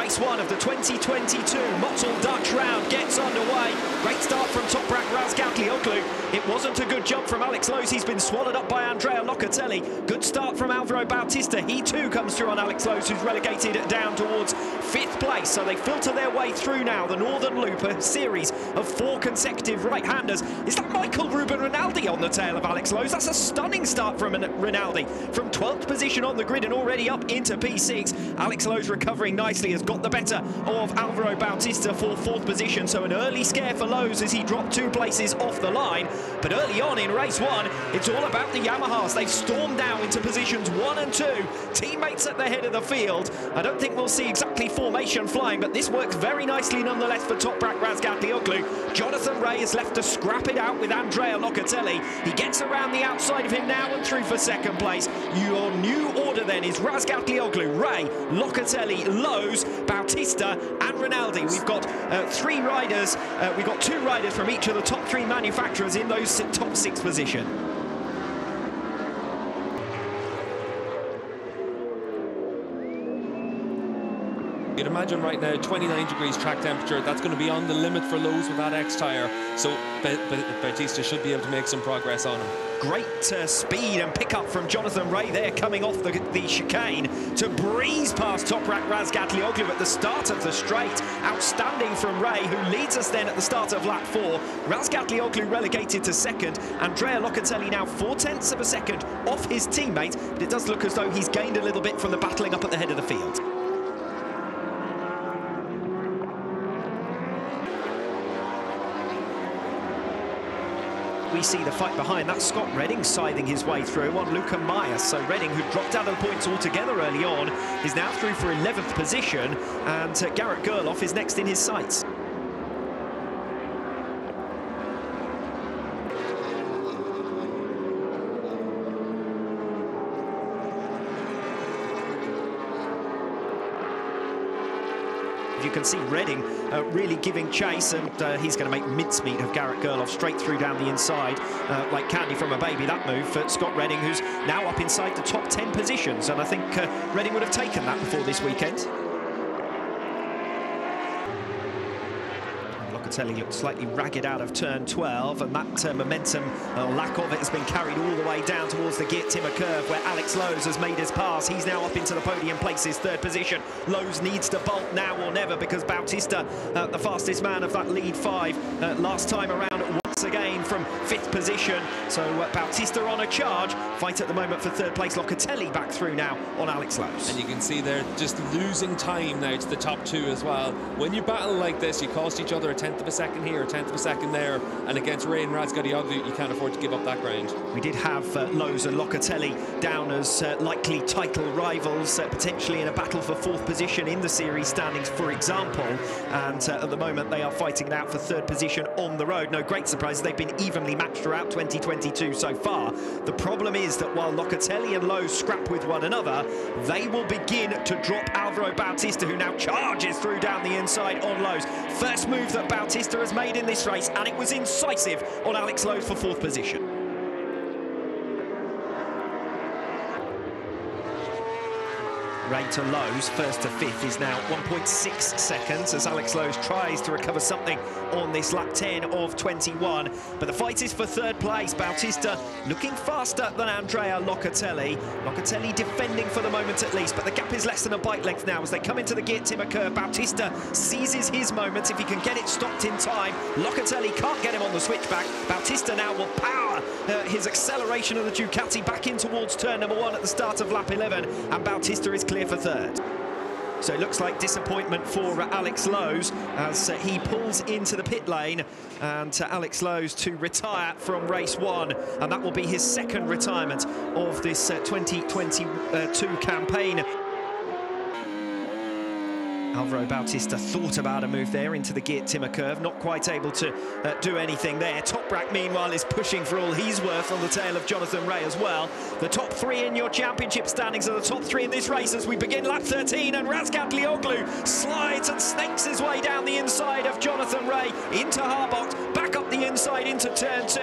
race one of the 2022 Motul Dutch round gets underway. Great start from Toprak Razgatlioglu. It wasn't a good jump from Alex Lowes. He's been swallowed up by Andrea Locatelli. Good start from Alvaro Bautista. He too comes through on Alex Lowes, who's relegated down towards 5th place. So they filter their way through now the Northern Loop, a series of 4 consecutive right-handers. Is that Michael Ruben Rinaldi on the tail of Alex Lowes? That's a stunning start from Rinaldi. From 12th position on the grid and already up into P6. Alex Lowes recovering nicely, has got the better of Alvaro Bautista for 4th position. So an early scare for Lowes as he dropped 2 places off the line. But early on in race 1, it's all about the Yamahas. They've stormed down into positions 1 and 2. Teammates at the head of the field. I don't think we'll see exactly formation flying, but this works very nicely nonetheless for Toprak Razgatlioglu. Jonathan Ray is left to scrap it out with Andrea Locatelli. He gets around the outside of him now and through for 2nd place. Your new order then is Razgatlioglu, Ray, Locatelli, Lowes, Bautista and Rinaldi. We've got 3 riders. We've got 2 riders from each of the top 3 manufacturers in those top 6 position. You'd imagine right now 29 degrees track temperature, that's going to be on the limit for Lowes with that X tyre, so Bautista should be able to make some progress on him. Great speed and pick up from Jonathan Ray there, coming off the chicane to breeze past Toprak Razgatlioglu at the start of the straight. Outstanding from Ray, who leads us then at the start of lap 4. Razgatlioglu relegated to 2nd. Andrea Locatelli now 0.4 of a second off his teammate, but it does look as though he's gained a little bit from the battling up at the head of the field. We see the fight behind. That's Scott Redding scything his way through on Luca Myers. So Redding, who dropped out of the points altogether early on, is now through for 11th position, and Garrett Gerloff is next in his sights. You can see Redding really giving chase, and he's going to make mincemeat of Garrett Gerloff straight through down the inside, like candy from a baby, that move for Scott Redding, who's now up inside the top 10 positions, and I think Redding would have taken that before this weekend. Locatelli looked slightly ragged out of turn 12, and that momentum, lack of it, has been carried all the way down towards the Geert Timmer curve, where Alex Lowes has made his pass. He's now up into the podium places, 3rd position. Lowes needs to bolt now or never, because Bautista, the fastest man of that lead 5 last time around, once again from 5th position. So Bautista on a charge. Fight at the moment for 3rd place. Locatelli back through now on Alex Lowes. And you can see they're just losing time now to the top 2 as well. When you battle like this, you cost each other 1/10 of a second here, 1/10 of a second there, and against Ray and Razgatlioglu, you can't afford to give up that ground. We did have Lowes and Locatelli down as likely title rivals, potentially in a battle for 4th position in the series standings, for example, and at the moment they are fighting it out for 3rd position on the road. No great surprise, they've been evenly matched throughout 2022 so far. The problem is that while Locatelli and Lowes scrap with one another, they will begin to drop Alvaro Bautista, who now charges through down the inside on Lowes. First move that Bautista has made in this race, and it was incisive on Alex Lowes for 4th position. Ray to Lowes, 1st to 5th, is now 1.6 seconds as Alex Lowes tries to recover something on this lap 10 of 21. But the fight is for 3rd place. Bautista looking faster than Andrea Locatelli. Locatelli defending for the moment at least, but the gap is less than a bike length now as they come into the Geert Timmer curve. Bautista seizes his moment if he can get it stopped in time. Locatelli can't get him on the switchback. Bautista now will power his acceleration of the Ducati back in towards turn number 1 at the start of lap 11, and Bautista is clear for 3rd. So it looks like disappointment for Alex Lowes as he pulls into the pit lane, and Alex Lowes to retire from race 1, and that will be his 2nd retirement of this 2022 campaign. Alvaro Bautista thought about a move there into the Geert Timmer curve, not quite able to do anything there. Toprak, meanwhile, is pushing for all he's worth on the tail of Jonathan Ray as well. The top 3 in your championship standings are the top 3 in this race as we begin lap 13, and Razgatlioglu slides and snakes his way down the inside of Jonathan Ray into Harbox, back up the the inside into turn 2.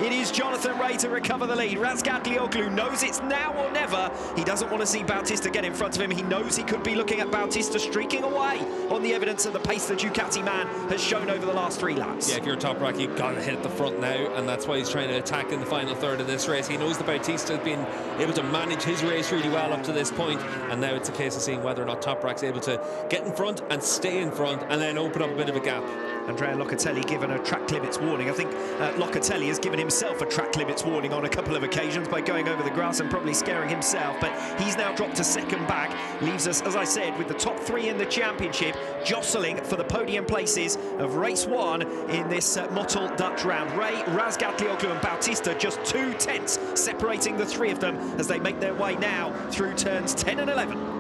It is Jonathan Rea to recover the lead. Razgatlioglu knows it's now or never. He doesn't want to see Bautista get in front of him. He knows he could be looking at Bautista streaking away on the evidence of the pace the Ducati man has shown over the last 3 laps. Yeah, if you're Toprak, you've got to hit the front now, and that's why he's trying to attack in the final third of this race. He knows that Bautista has been able to manage his race really well up to this point, and now it's a case of seeing whether or not Toprak's able to get in front and stay in front and then open up a bit of a gap. Andrea Locatelli given a track limits warning. I think Locatelli has given himself a track limits warning on a couple of occasions by going over the grass and probably scaring himself, but he's now dropped to second back, leaves us, as I said, with the top 3 in the championship jostling for the podium places of race 1 in this Motul Dutch round. Rea, Razgatlioglu and Bautista just 2 tenths separating the 3 of them as they make their way now through turns 10 and 11.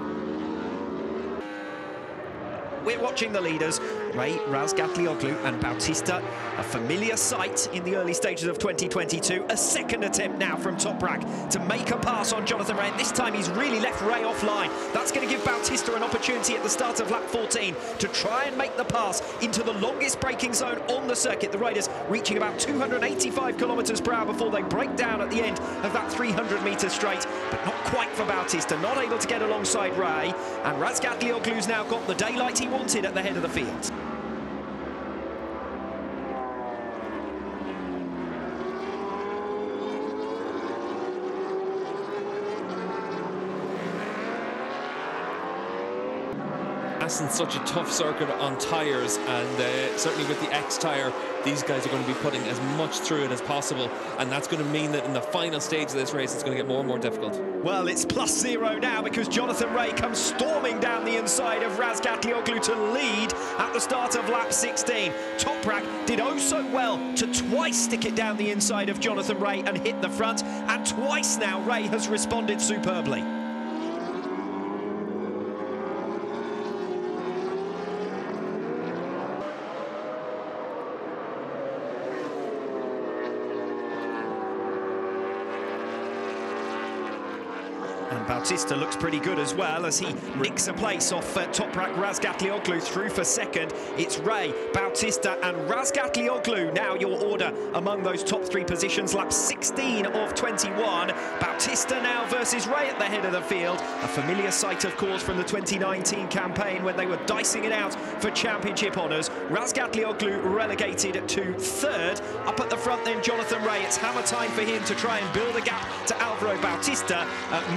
We're watching the leaders, Rea, Razgatlioglu and Bautista, a familiar sight in the early stages of 2022. A second attempt now from Toprak to make a pass on Jonathan Rea. This time he's really left Rea offline. That's going to give Bautista an opportunity at the start of lap 14 to try and make the pass into the longest braking zone on the circuit. The riders reaching about 285 kilometres per hour before they break down at the end of that 300-metre straight, but not quite for Bautista, not able to get alongside Rea, and Razgatlioglu's now got the daylight he wanted at the head of the field. Assen's such a tough circuit on tyres, and certainly with the X tyre, these guys are going to be putting as much through it as possible, and that's going to mean that in the final stage of this race it's going to get more and more difficult. Well, it's +0 now because Jonathan Rea comes storming down the inside of Razgatlioglu to lead at the start of lap 16. Toprak did oh so well to twice stick it down the inside of Jonathan Rea and hit the front, and twice now Rea has responded superbly. And Bautista looks pretty good as well as he nicks a place off Toprak Razgatlioglu through for second. It's Rea, Bautista and Razgatlioglu. Now your order among those top 3 positions. Lap 16 of 21. Bautista now versus Rea at the head of the field. A familiar sight, of course, from the 2019 campaign when they were dicing it out for championship honours. Razgatlioglu relegated to 3rd. Up at the front then Jonathan Rea. It's hammer time for him to try and build a gap to Alvaro Bautista.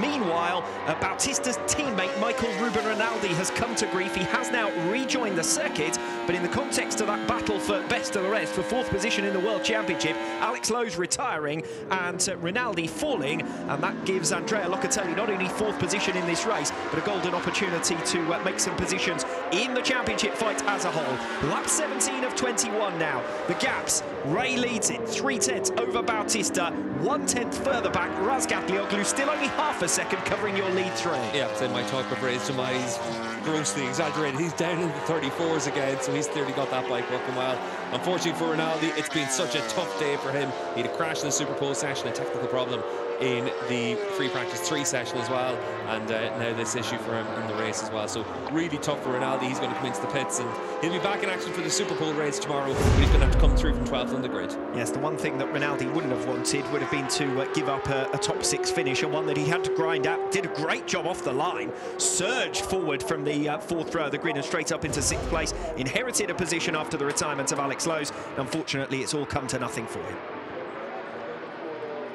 Meanwhile, Bautista's teammate Michael Ruben Rinaldi has come to grief. He has now rejoined the circuit, but in the context of that battle for best of the rest, for 4th position in the World Championship, Alex Lowe's retiring and Rinaldi falling, and that gives Andrea Locatelli not only 4th position in this race, but a golden opportunity to make some positions in the championship fight as a whole. Lap 17 of 21 now. The gaps, Rea leads it, 3 tenths over Bautista, 1 tenth further back, Razgatlioglu still only half a second covering your lead through. Yeah, so my talk of Rea's demise, grossly exaggerated. He's down in the 34s again, so he's clearly got that bike working well. Unfortunately for Rinaldi, it's been such a tough day for him. He had a crash in the Super Pole session, a technical problem in the free practice 3 session as well, and now this issue for him in the race as well. So really tough for Rinaldi. He's going to come into the pits and he'll be back in action for the Super Pole race tomorrow, but he's going to have to come through from 12th on the grid. Yes, the one thing that Rinaldi wouldn't have wanted would have been to give up a top 6 finish, and one that he had to grind out. Did a great job off the line, surged forward from the 4th row of the grid and straight up into 6th place, inherited a position after the retirement of Alex Lowe's. Unfortunately, it's all come to nothing for him.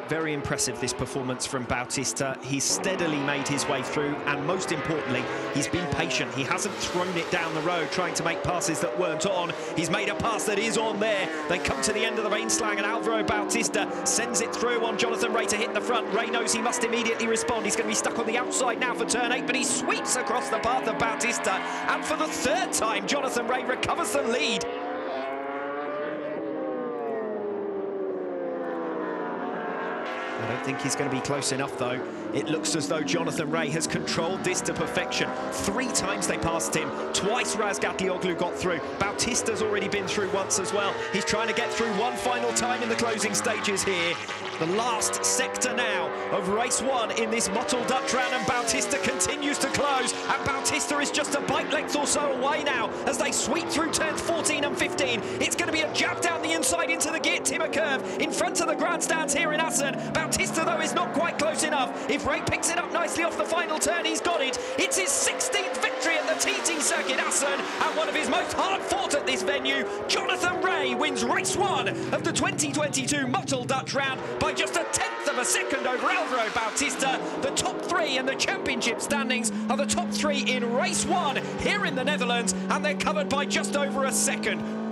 Very impressive, this performance from Bautista. He's steadily made his way through, and most importantly, he's been patient. He hasn't thrown it down the road trying to make passes that weren't on. He's made a pass that is on there. They come to the end of the main slang, and Alvaro Bautista sends it through on Jonathan Rea to hit the front. Rea knows he must immediately respond. He's going to be stuck on the outside now for turn 8, but he sweeps across the path of Bautista, and for the 3rd time, Jonathan Rea recovers the lead. I don't think he's going to be close enough, though. It looks as though Jonathan Rea has controlled this to perfection. 3 times they passed him. Twice Razgatlioglu got through. Bautista's already been through once as well. He's trying to get through one final time in the closing stages here. The last sector now of race 1 in this mottled Dutch round, and Bautista continues to close, and Bautista is just a bike length or so away now as they sweep through turns 14 and 15. It's going to be a jab down the inside into the Geert Timmer curve in front of the grandstands here in Assen. Bautista, though, is not quite close enough. If Ray picks it up nicely off the final turn, he's got it. It's his 16th victory at the TT Circuit Assen, and one of his most hard-fought at this venue. Jonathan Ray wins race 1 of the 2022 mottled Dutch round by just a 10th of a second over Alvaro Bautista. The top 3 in the championship standings are the top 3 in race 1 here in the Netherlands, and they're covered by just over a second.